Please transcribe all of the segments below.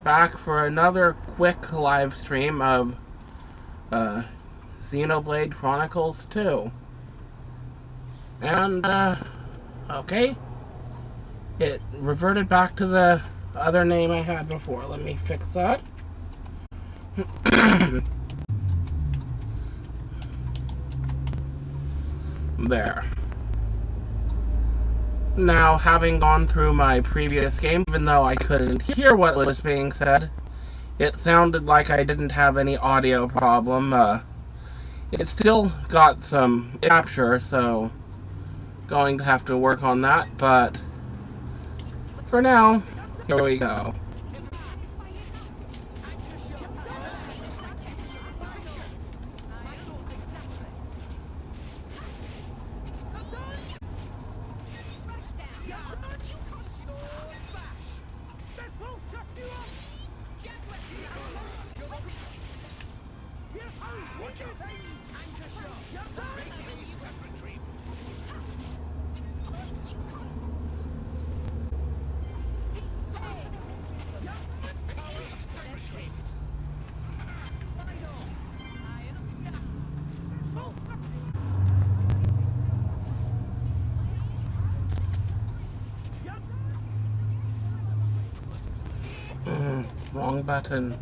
back for another quick live stream of Xenoblade Chronicles 2. And, okay. It reverted back to the other name I had before. Let me fix that. There. Now, having gone through my previous game, even though I couldn't hear what was being said, it sounded like I didn't have any audio problem. It still got some capture, so going to have to work on that, but for now, here we go. Wrong button.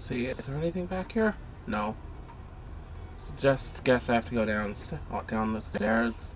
see, is there anything back here? No. Just guess I have to go down the stairs.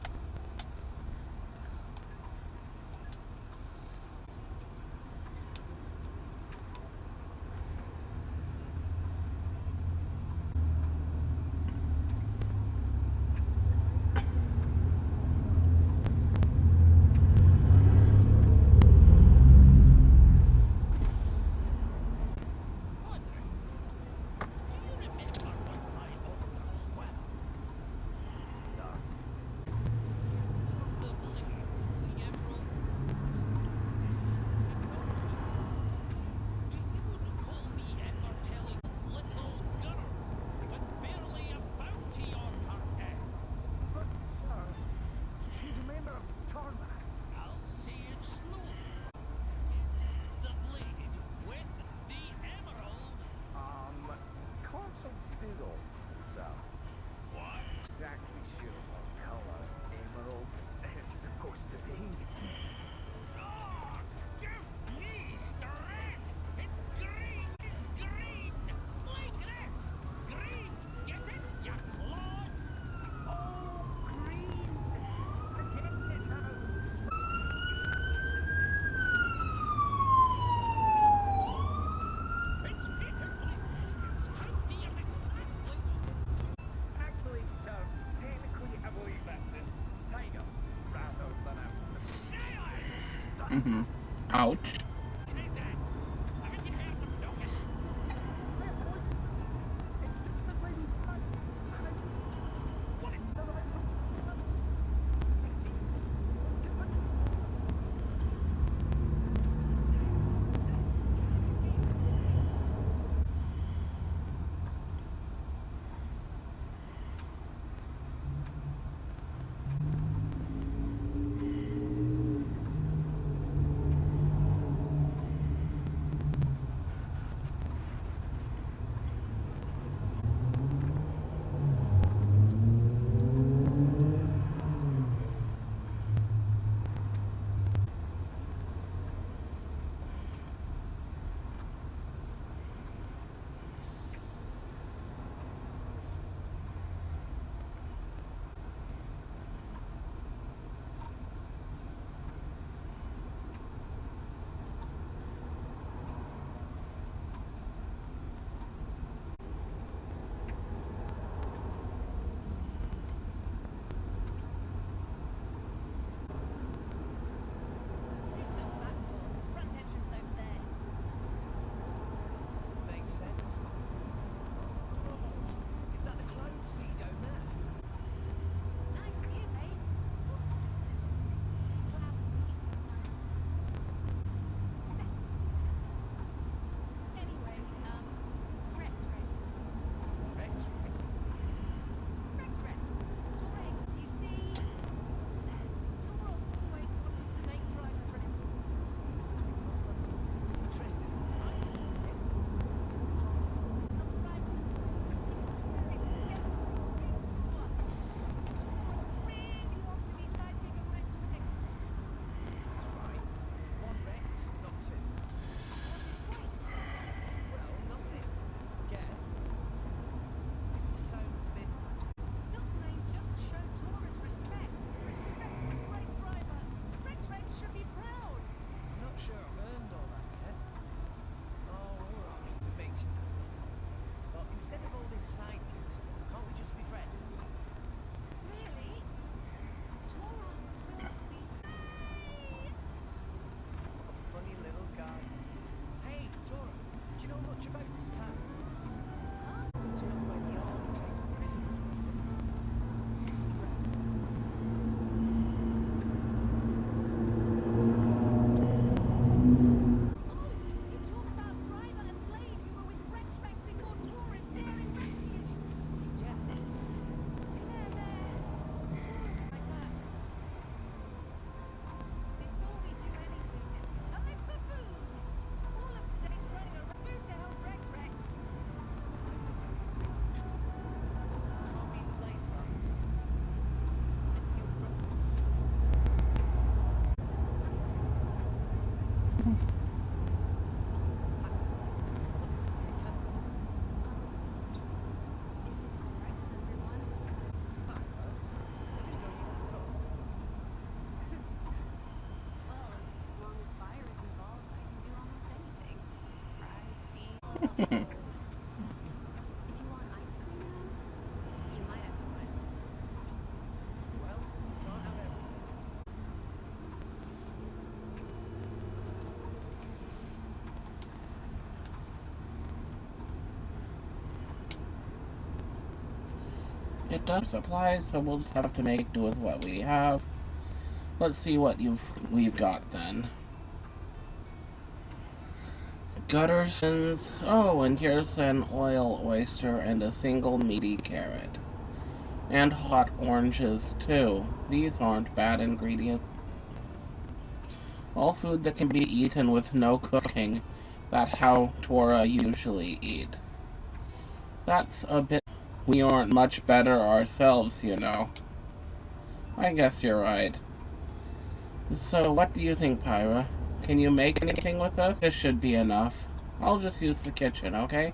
Mm-hmm. Ouch. It does apply, so we'll just have to make do with what we have. Let's see what we've got then. Guttersons. Oh, and here's an oil oyster and a single meaty carrot. And hot oranges, too. These aren't bad ingredients. All food that can be eaten with no cooking. That's how Tora usually eat. That's a bit... We aren't much better ourselves, you know. I guess you're right. So, what do you think, Pyra? Can you make anything with us? This should be enough. I'll just use the kitchen, okay?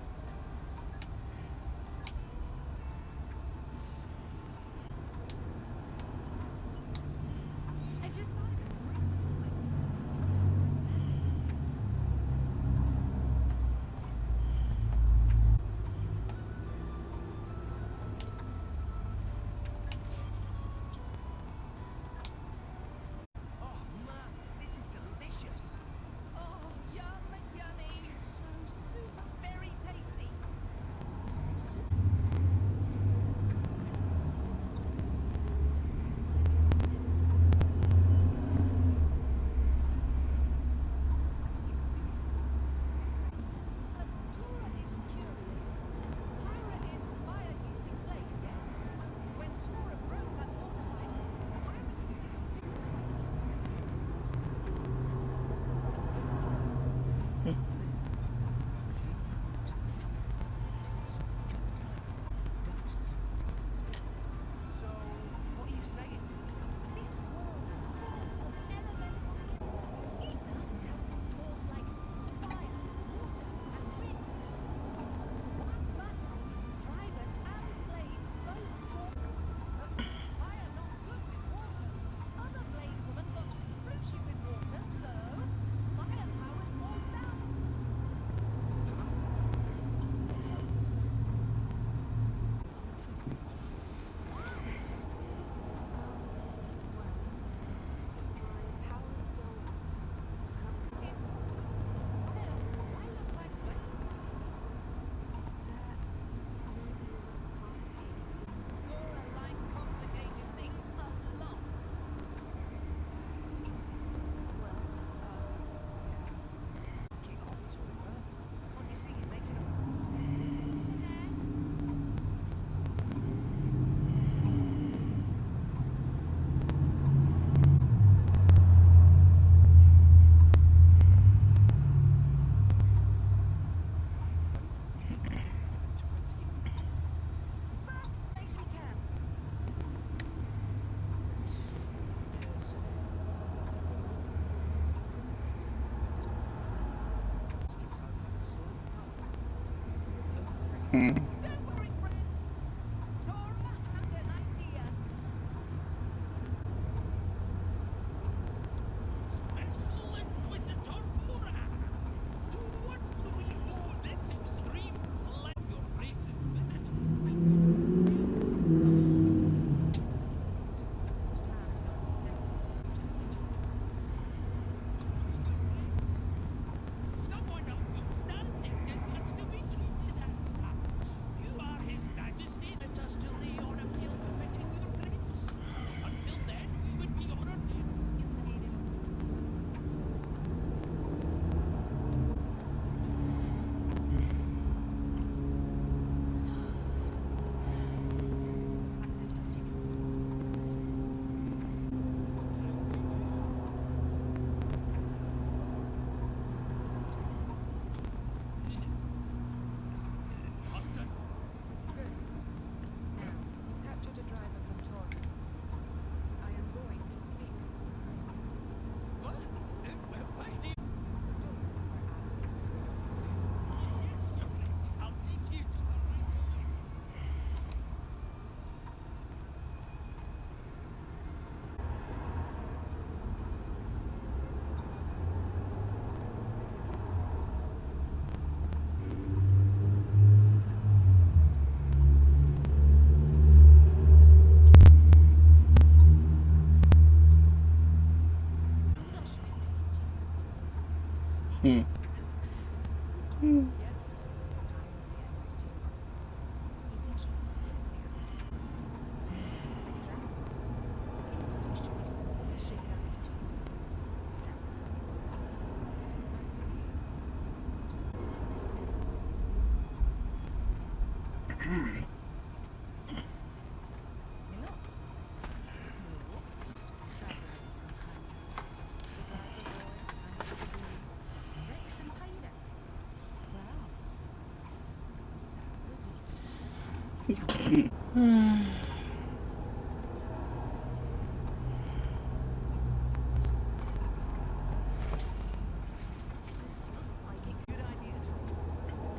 looks like a good idea, Tom.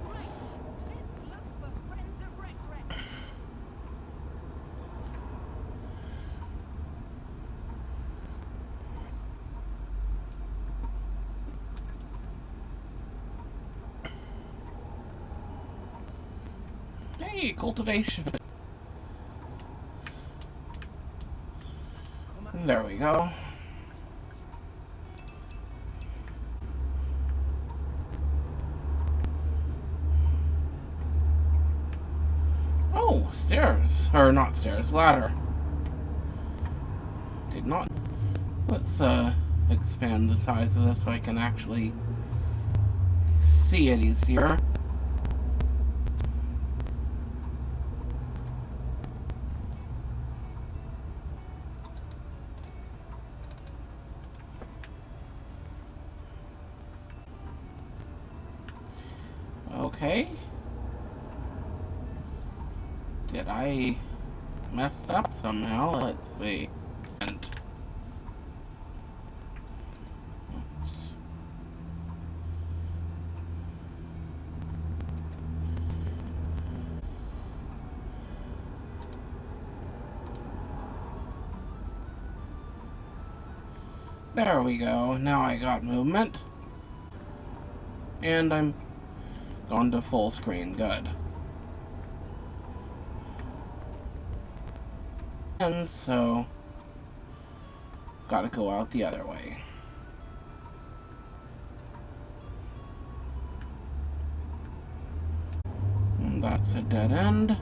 Right, let's look for friends of Rex Rex. Hey, cultivation. There we go. Oh, stairs. Or not stairs, ladder. Did not. Let's expand the size of this so I can actually see it easier. Okay. Did I mess up somehow? Let's see. And there we go. Now I got movement. And I'm gone to full screen. Good. And so, gotta go out the other way. And that's a dead end.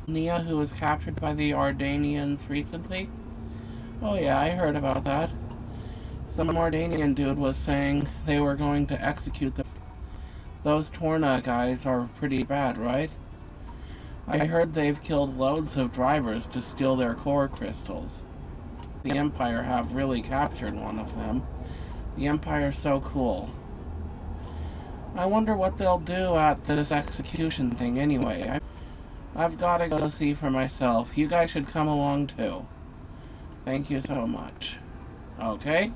Nia, who was captured by the Ardanians recently? Oh yeah, I heard about that. Some Ardanian dude was saying they were going to execute them. Those Torna guys are pretty bad, right? I heard they've killed loads of drivers to steal their core crystals. The Empire have really captured one of them. The Empire's so cool. I wonder what they'll do at this execution thing anyway. I've got to go see for myself. You guys should come along too. Thank you so much. Okay.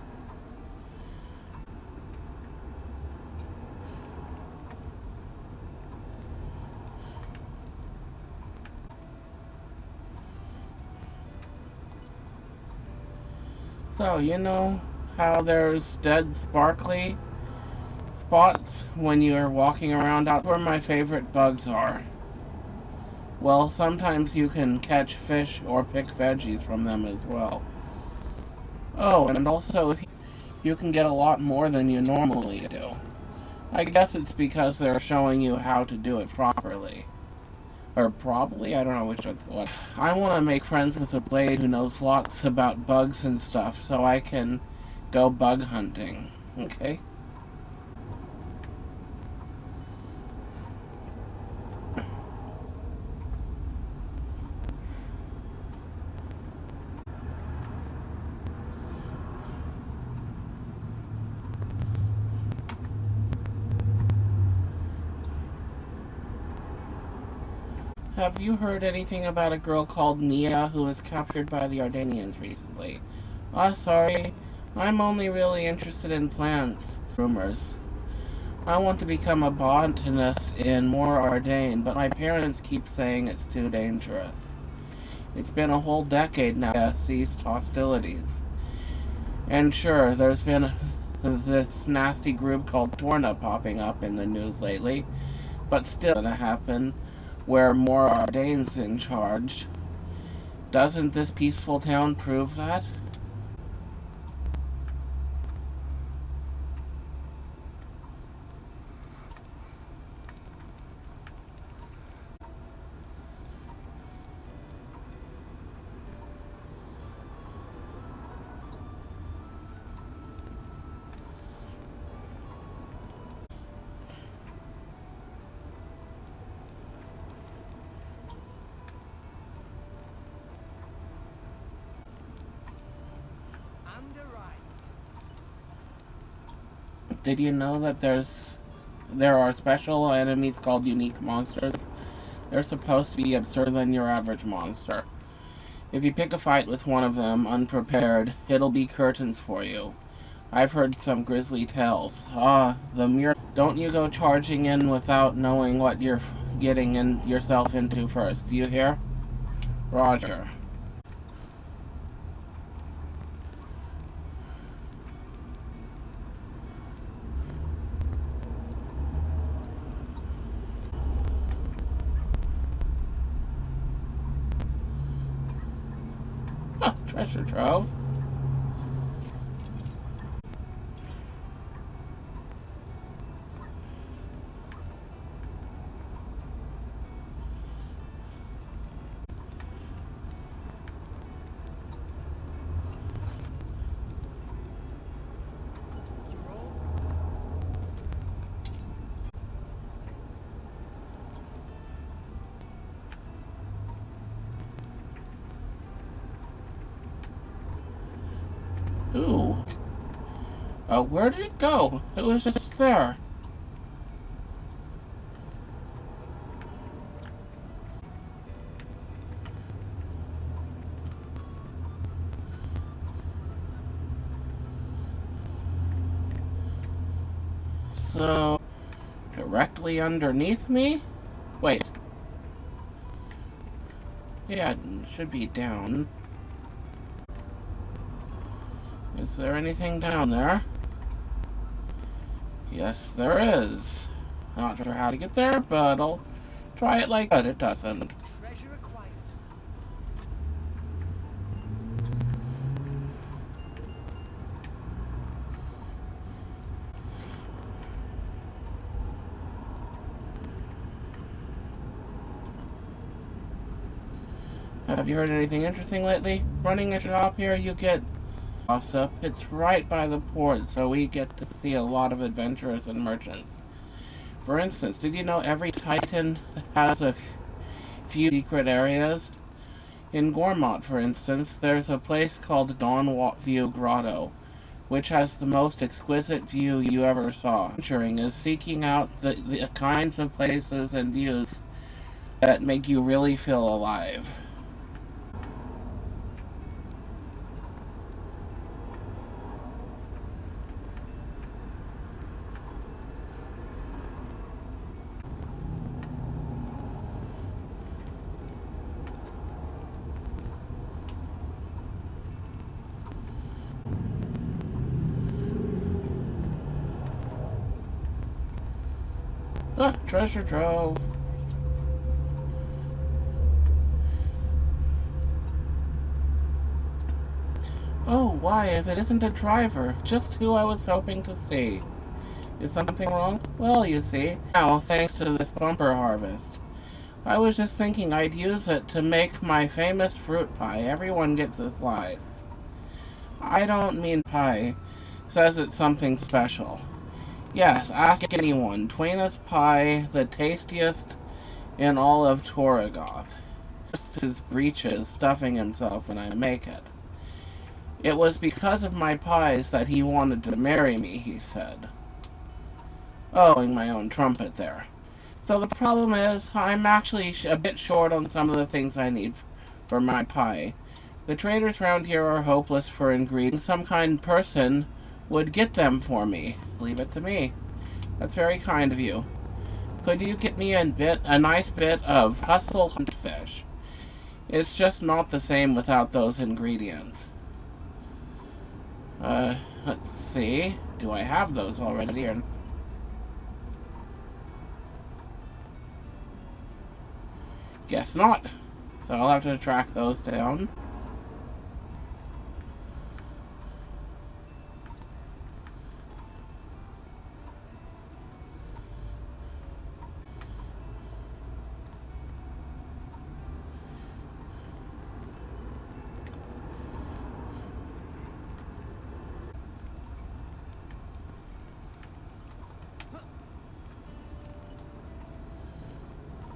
So, you know how there's dead sparkly spots when you're walking around out where my favorite bugs are? Well, sometimes you can catch fish or pick veggies from them as well. Oh, and also you can get a lot more than you normally do. I guess it's because they're showing you how to do it properly. Or probably, I don't know which one. I want to make friends with a blade who knows lots about bugs and stuff so I can go bug hunting. Okay? Have you heard anything about a girl called Nia who was captured by the Ardanians recently? Sorry. I'm only really interested in plants. Rumors. I want to become a botanist in more Ardain, but my parents keep saying it's too dangerous. It's been a whole decade now since ceased hostilities. And sure, there's been this nasty group called Torna popping up in the news lately, but still gonna happen where more Ardane's in charge. Doesn't this peaceful town prove that? Did you know that there are special enemies called unique monsters? They're supposed to be absurder than your average monster. If you pick a fight with one of them unprepared, it'll be curtains for you. I've heard some grisly tales. The mere... Don't you go charging in without knowing what you're getting yourself into first. Do you hear? Roger. Treasure trove. Ooh. Where did it go? It was just there. So, directly underneath me? Wait. Yeah, it should be down. Is there anything down there? Yes, there is. Not sure how to get there, but I'll try it like that. It doesn't. Treasure acquired. Have you heard anything interesting lately? Running a shop here, you get gossip. It's right by the port, so we get to see a lot of adventurers and merchants. For instance, did you know every Titan has a few secret areas? In Gormont, for instance, there's a place called Dawn View Grotto, which has the most exquisite view you ever saw. Adventuring is seeking out the kinds of places and views that make you really feel alive. Treasure trove. Oh, why, if it isn't a driver, just who I was hoping to see. Is something wrong? Well, you see, now, thanks to this bumper harvest, I was just thinking I'd use it to make my famous fruit pie. Everyone gets a slice. I don't mean pie. Says it's something special. Yes, ask anyone. Twaina's pie, the tastiest in all of Torrigoth. Just his breeches stuffing himself when I make it. It was because of my pies that he wanted to marry me, he said. Blowing my own trumpet there. So the problem is, I'm actually a bit short on some of the things I need for my pie. The traders round here are hopeless for ingredients. Some kind person would get them for me. Leave it to me. That's very kind of you. Could you get me a nice bit of hustle hunt fish? It's just not the same without those ingredients. Let's see. Do I have those already? Or... Guess not. So I'll have to track those down.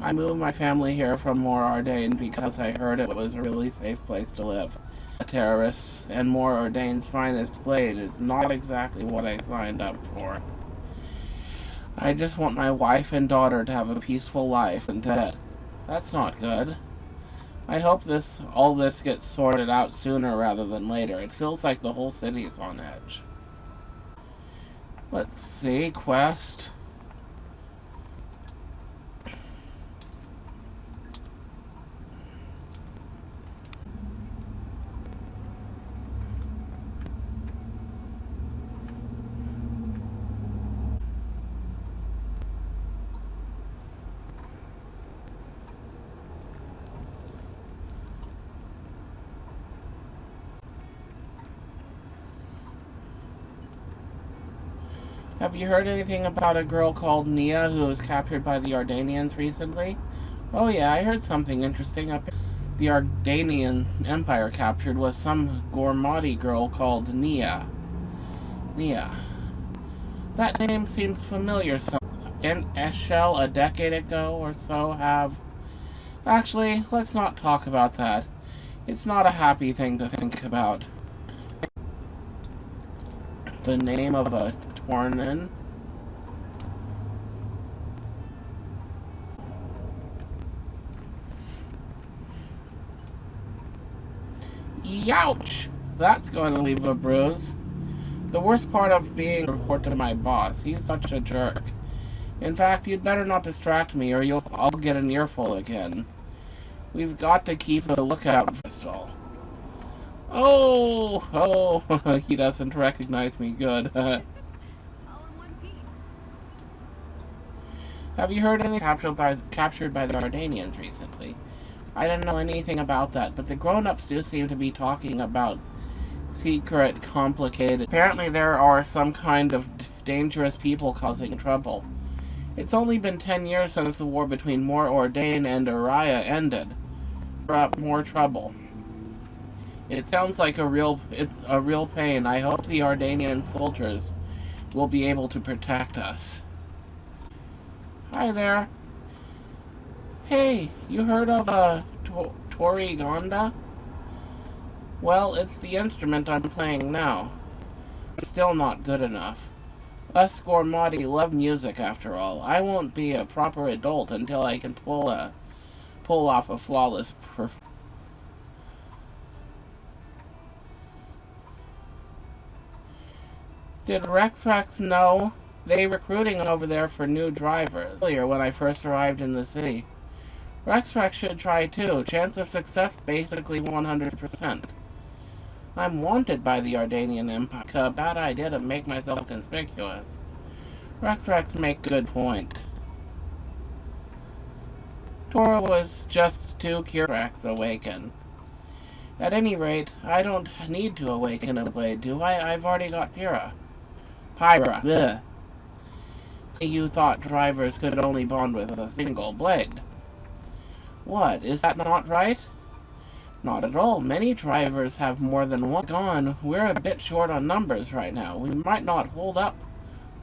I moved my family here from Morardane because I heard it was a really safe place to live. terrorists and more Ordained's finest blade is not exactly what I signed up for. I just want my wife and daughter to have a peaceful life instead. That's not good. I hope all this gets sorted out sooner rather than later. It feels like the whole city is on edge. Let's see, quest. Have you heard anything about a girl called Nia who was captured by the Ardanians recently? Oh yeah, I heard something interesting. The Ardanian Empire captured was some Gormati girl called Nia. Nia. That name seems familiar. In Eshel a decade ago or so have... Actually, let's not talk about that. It's not a happy thing to think about. The name of a Tornin? Youch! That's going to leave a bruise. The worst part of being a report to my boss. He's such a jerk. In fact, you'd better not distract me or I'll get an earful again. We've got to keep a lookout, Crystal. Oh, he doesn't recognize me good. All in one piece. Have you heard any captured by the Ardanians recently? I don't know anything about that, but the grown-ups do seem to be talking about secret, complicated... Apparently there are some kind of dangerous people causing trouble. It's only been 10 years since the war between Mor Ordain and Uriah ended. More trouble. It sounds like a real pain. I hope the Ardanian soldiers will be able to protect us. Hi there. Hey, you heard of Tori Gonda? Well, it's the instrument I'm playing now. Still not good enough. Us Gormati love music after all. I won't be a proper adult until I can pull off a flawless performance. Did Rex know? They recruiting over there for new drivers. Earlier when I first arrived in the city. Rex should try too. Chance of success basically 100%. I'm wanted by the Ardanian Empire. A bad idea to make myself conspicuous. Rex make good point. Tora was just too curious awaken. At any rate, I don't need to awaken a blade, do I? I've already got Pyra. Ugh. You thought drivers could only bond with a single blade. What, is that not right? Not at all. Many drivers have more than one. Gone. We're a bit short on numbers right now. We might not hold up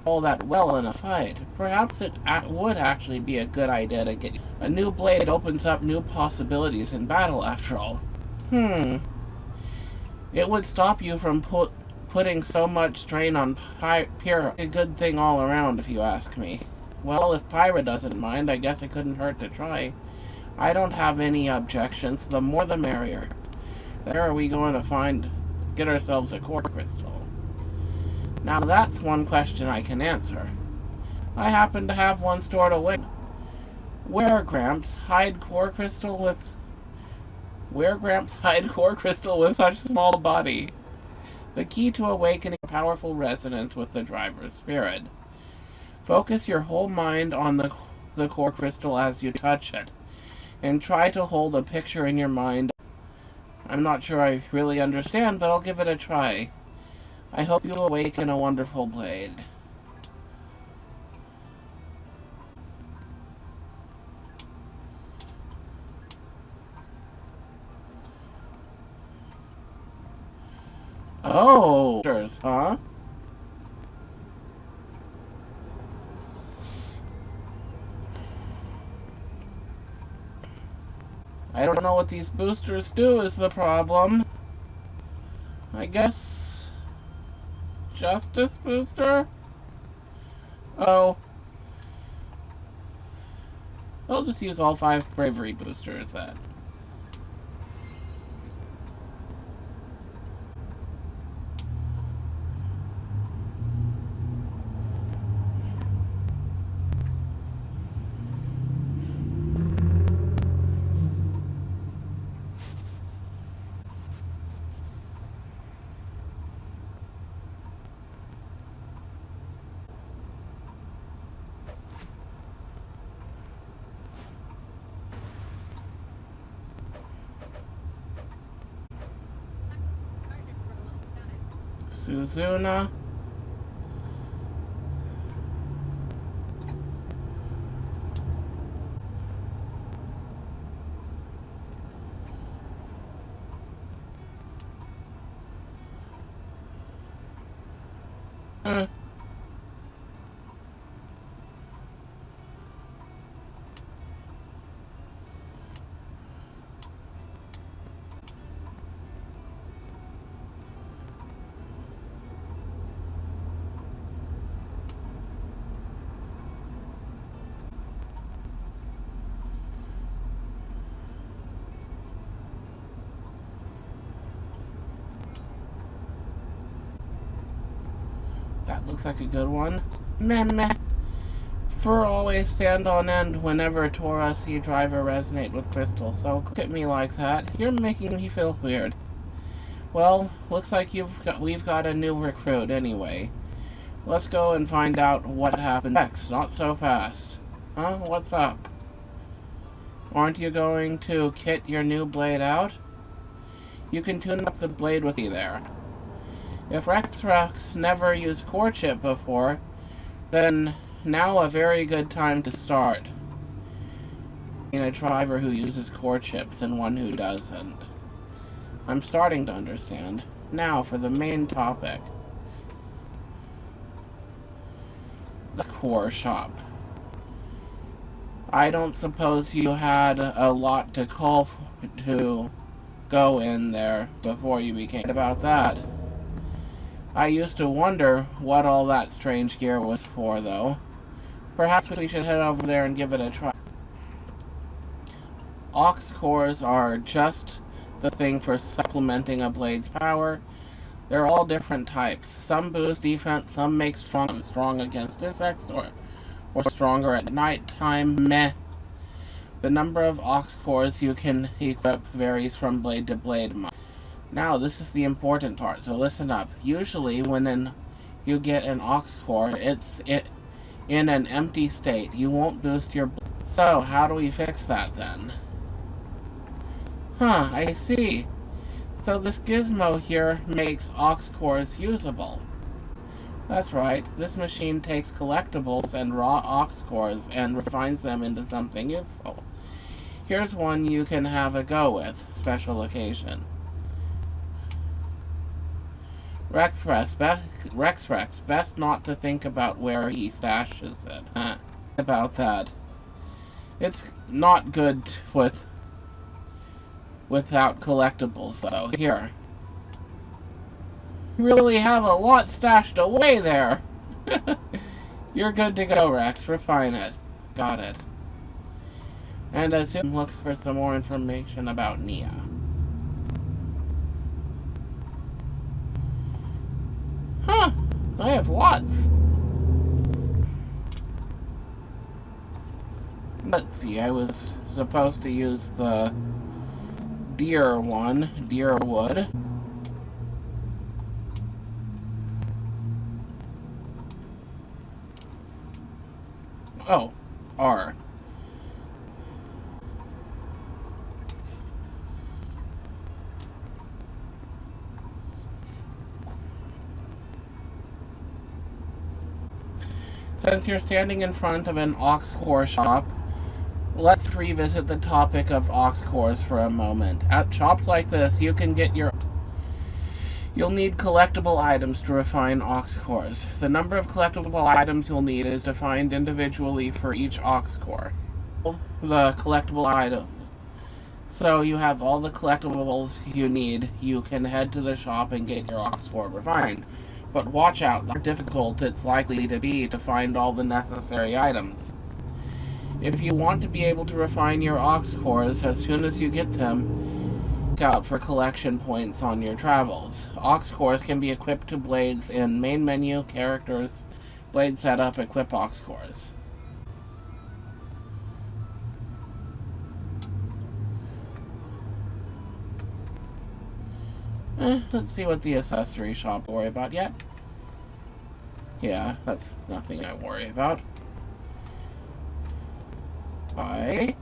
all that well in a fight. Perhaps it would actually be a good idea to get... A new blade opens up new possibilities in battle, after all. It would stop you from putting so much strain on Pyra. A good thing all around, if you ask me. Well, if Pyra doesn't mind, I guess it couldn't hurt to try. I don't have any objections. The more the merrier. Where are we going to get ourselves a core crystal? Now that's one question I can answer. I happen to have one stored away. Where, Gramps, hide core crystal with such small body? The key to awakening powerful resonance with the driver's spirit. Focus your whole mind on the core crystal as you touch it, and try to hold a picture in your mind. I'm not sure I really understand, but I'll give it a try. I hope you awaken a wonderful blade. Oh, huh? I don't know what these boosters do is the problem. I guess Justice Booster? Oh. I'll just use all 5 Bravery Boosters then. Suzuna. That looks like a good one. Meh meh. Fur always stand on end whenever Tora see driver resonate with Crystal, so look at me like that. You're making me feel weird. Well, looks like we've got a new recruit anyway. Let's go and find out what happened next. Not so fast. Huh? What's up? Aren't you going to kit your new blade out? You can tune up the blade with me there. If Rex never used core chip before, then now a very good time to start. In a driver who uses core chips and one who doesn't. I'm starting to understand. Now for the main topic. The core shop. I don't suppose you had a lot to go in there before you became about that. I used to wonder what all that strange gear was for, though. Perhaps we should head over there and give it a try. Aux cores are just the thing for supplementing a blade's power. They're all different types. Some boost defense, some make strong against insects, or stronger at nighttime. Meh. The number of aux cores you can equip varies from blade to blade. Now, this is the important part, so listen up. Usually, when you get an aux core, it's in an empty state. You won't boost your... So, how do we fix that, then? Huh, I see. So this gizmo here makes aux cores usable. That's right. This machine takes collectibles and raw aux cores and refines them into something useful. Here's one you can have a go with. Special occasion. Rex, best not to think about where he stashes it. About that. It's not good without collectibles, though. Here. You really have a lot stashed away there. You're good to go, Rex. Refine it. Got it. And as soon look for some more information about Nia. Huh, I have lots. Let's see, I was supposed to use the deer one, deer wood. Oh, R. Since you're standing in front of an aux core shop, let's revisit the topic of aux cores for a moment. At shops like this, you can get you'll need collectible items to refine aux cores. The number of collectible items you'll need is defined individually for each aux core. The collectible item. So you have all the collectibles you need. You can head to the shop and get your ox core refined. But watch out, the more difficult it's likely to be to find all the necessary items. If you want to be able to refine your ox cores as soon as you get them, look out for collection points on your travels. Ox cores can be equipped to blades in main menu, characters, blade setup, equip ox cores. Let's see what the accessory shop will worry about yet. Yeah, that's nothing I worry about. Bye.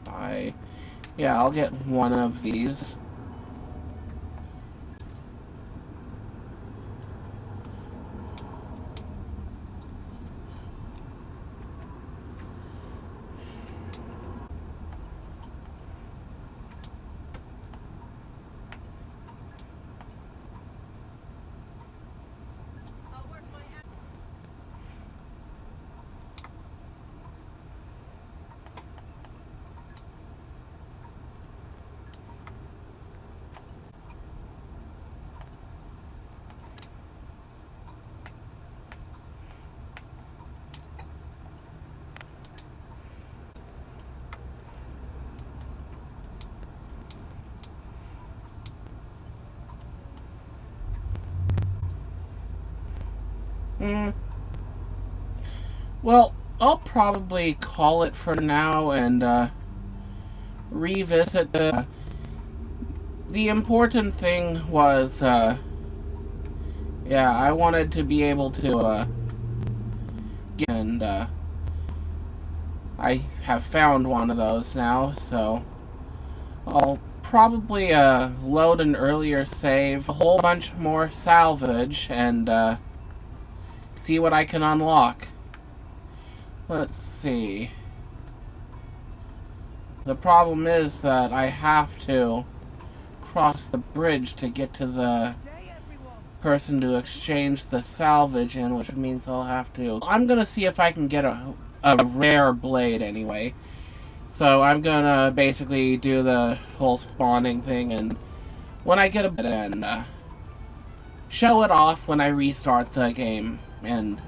Bye. Yeah, I'll get one of these. I'll work my ass. Well, I'll probably call it for now and revisit the important thing was yeah, I wanted to be able to get and I have found one of those now, so I'll probably load an earlier save, a whole bunch more salvage, and see what I can unlock. Let's see. The problem is that I have to cross the bridge to get to the Day, everyone. person to exchange the salvage in, which means I'll have to... I'm gonna see if I can get a rare blade anyway. So I'm gonna basically do the whole spawning thing, and when I get a bit and show it off when I restart the game, and